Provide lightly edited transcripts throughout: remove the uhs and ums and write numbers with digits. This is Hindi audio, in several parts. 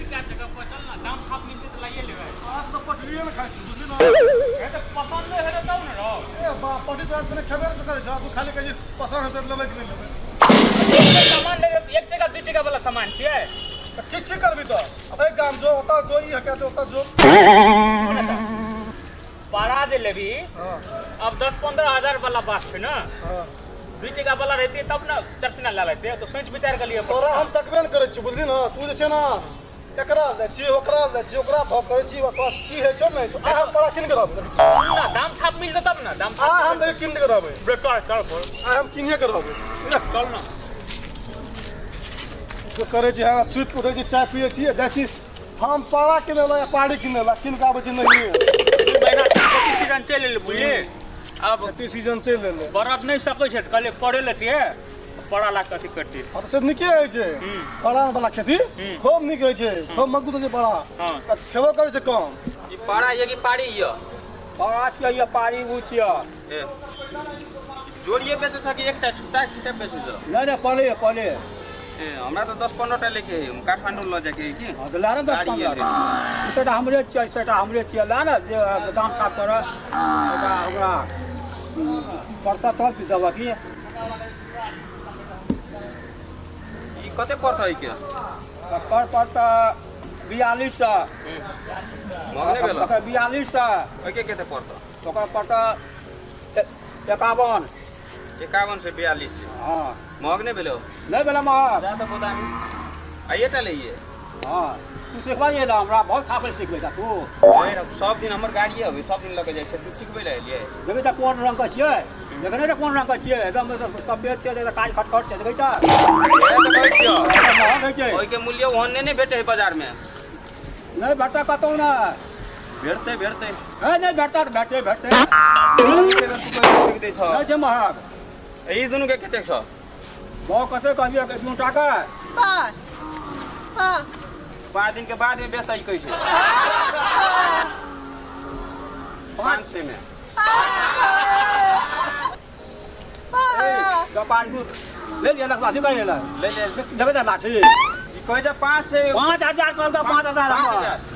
क्या जगह पर चल ना दाम छाप मिलते तो लाइए ले आज तो पटरिए में खाई छी बुझली ना ये तो पसंद नहीं है तब ना रो ए बा पटरी तो तने खबर तो करे छ तू खाली कहि पसंद होते लेबे कि नहीं लेबे सामान ले 1 टका 2 टका वाला सामान छिए की करबी तो ए काम जो ओता जो ई हटा जो ओता जो पारा दे लेबी हां अब 10-15 हजार वाला बात है ना हां 2 टका वाला रहती तब ना चर्चना ला लेते तो सोच विचार कर लिए तोरा हम सकबे न करे छी बुझली ना तू जे छै ना एकरा दे छी ओकरा दे छी ओकरा भाव करे छी ओकरा की है छो नहीं आ हम बड़ा किन करब ना दाम छाप मिलते तब ना दाम आ हम दे किन करब ब्रेकर कर बोल आ हम किने करब चल ना जो करे छी हां सुत उठे छी चाय पिए छी जाइ छी हम पाड़ा किनेला या पाड़ी किनेला किन का आबै छी नहीं 2 महीना से सीजन चले ले बुझली अब खेती सीजन चल ले बरत नहीं सकै छै कले पड़े लेतिए पड़ा ला कथि करती अब से निके होय छै पाड़ा वाला खेती खूब निक होय छै खूब मजबूत होय छै पाड़ा हां खेबो करे छै कम ई पाड़ा ये की पाड़ी ये पाड़ा के ये पाड़ी उचिया ए जोड़िए बेच सके एकटा छुटा छुटा बेच दो नहीं पहले ए हमरा तो 10-15 टा लेके काठमांडू ल जाके की हां तो लाना 10-15 सेटा हमरे चाहिए लाना जे दाम का कर सेटा हमरा पड़ता तो की दवा की ई कते पड़ता है के कर पड़ता 42 टा मगने बेला 42 टा ओके केते पड़ता ओकर पड़ता 51 51 से 42 से हां मगने बेलो नहीं बेला मार जा तो गोदाम आइए टा लइए हां तू सिखवाइए ना हमरा बहुत खापे सिखबे जा तू सब दिन हमर गाड़ी है सब दिन लगे जाय छै तू सिखबै ले लिए देखे त कोन रंग का छियै देखे नहीं कोन रंग का छियै एकदम सब बेच छै काज खटखट छै देखे छ कहै छियो महंग है छै ओइ के मूल्य ओहने नहीं भेटे है बाजार में नहीं भेटता कतौ ना भेटते है नहीं भेटता भेटते नहीं नहीं छै महंग ई दुनु के कते छ भाव कते कहलिए कि 1 टाका 5 दिन के बाद में बेचता ही कैसे 500 में पान ले लिया लगवा दिखा ले जगह जा लाठी ई कहै छै 5 से 5000 कहल 5000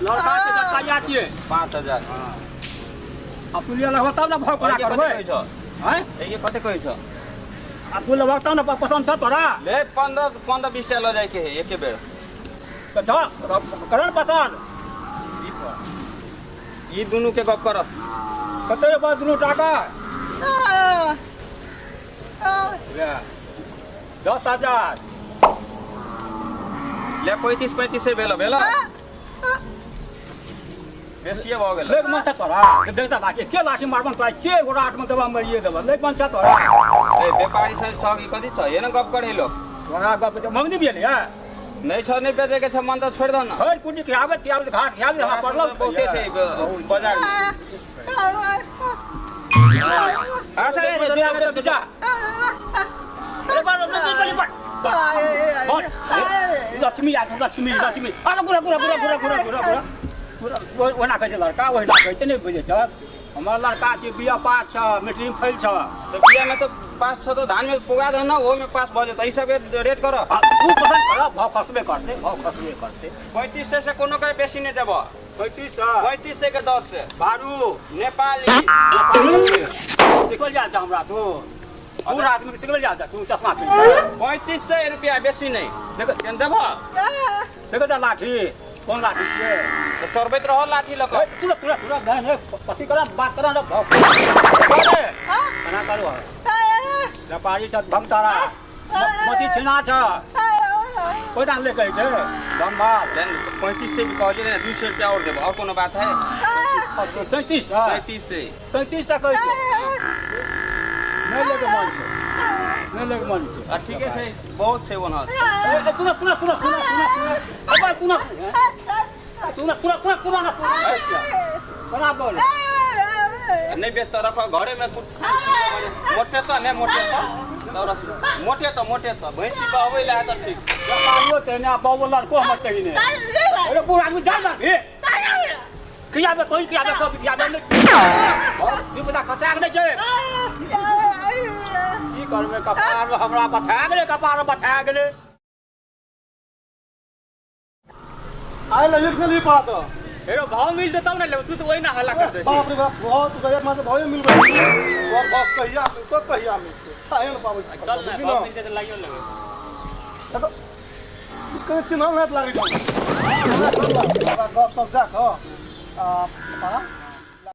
लड़का से कहिया छियै 5000 अब तू ले लगवा तब ना भाव करा करबै हैं ये कते कहै छ अब तू लगवा तब ना पसंद छ तोरा ले 15-20 टा ल जाय के है एके बेर तो जा करन पसंद ई दुनु के गप कर कते रे बाद 2 टाका ले 10000 ले 35 से भेला बेसिए भ गेल लेक मन छ तोरा देखता लाठी के लाठी मारबन तोरा के गोराट में दबा मरिए देबा लेक मन छ तोरा ए व्यापारी सब ई कथि छ एना गप करे लोग तोरा गप मंगनी बिले है नहीं छ नहीं बेचे के छ मन त छोड़ दो ना हर कुंडी के आवत घाट खियाल हमरा पड़ल बहुते से बाजार में आ सर बेचा अरे बार लक्ष्मी अरे पूरा ओना कहै छै लड़का ओहिना कहै छै नहीं बुझे छ हमार लड़का छै बिया पास छ मैट्रिक फेल छ तो बिया में तो पास छ तो धान में पुगा दो ना वो में पास भ जत ऐसा के रेट करो तू पसंद कर भाव खसबे करते 35 से कोनो के बेसी नहीं देबो 35 से के 10 से बारू नेपाली सिखल जा हमरा तू पूरा आदमी के सिखल जा तू चश्मा पहन 3500 रुपया बेसी नहीं देख केन देबो देखो लाठी कौन लाठी छै तो चरबैत रहो लाठी लक पूरा बहन पति करा बात करा ना भाव खाना करो व्यापारी छ भमतारा मती छिना छ कोई दान ले कहै छै लंबा 35 से भी कहलिए ना 200 रुपया और देबो और कोनो बात है 37 37 तक कहै छै नहीं लेके मन छै ठीक है बहुत छै वना सुना बना बोल नहीं बेचता रखो घरे में कुछ मोटे तो नहीं मोटे तो भैंसी कहबै ला त ठीक व्यापारियों तेने बाबू लड़को हमर कहीं नहीं अरे पूरा आदमी जान ना भी किया बे कोई किया बे सब किया बे दू पता खसा के छै की करबे कपार हमरा बता गेले आए लगे कि नहीं पड़ा तो हेरो भाव मिल दे तब ना ले तू तो वही ना हल्ला कर दे बाप रे बाप बहुत तो एक मास भाव मिल गई और बाप कहिया तो कहिया मिल खाए ना पावे चल ना भाव मिल दे तो लागियो लगे तो कने चिन्ह ना लागी गप सब जा खा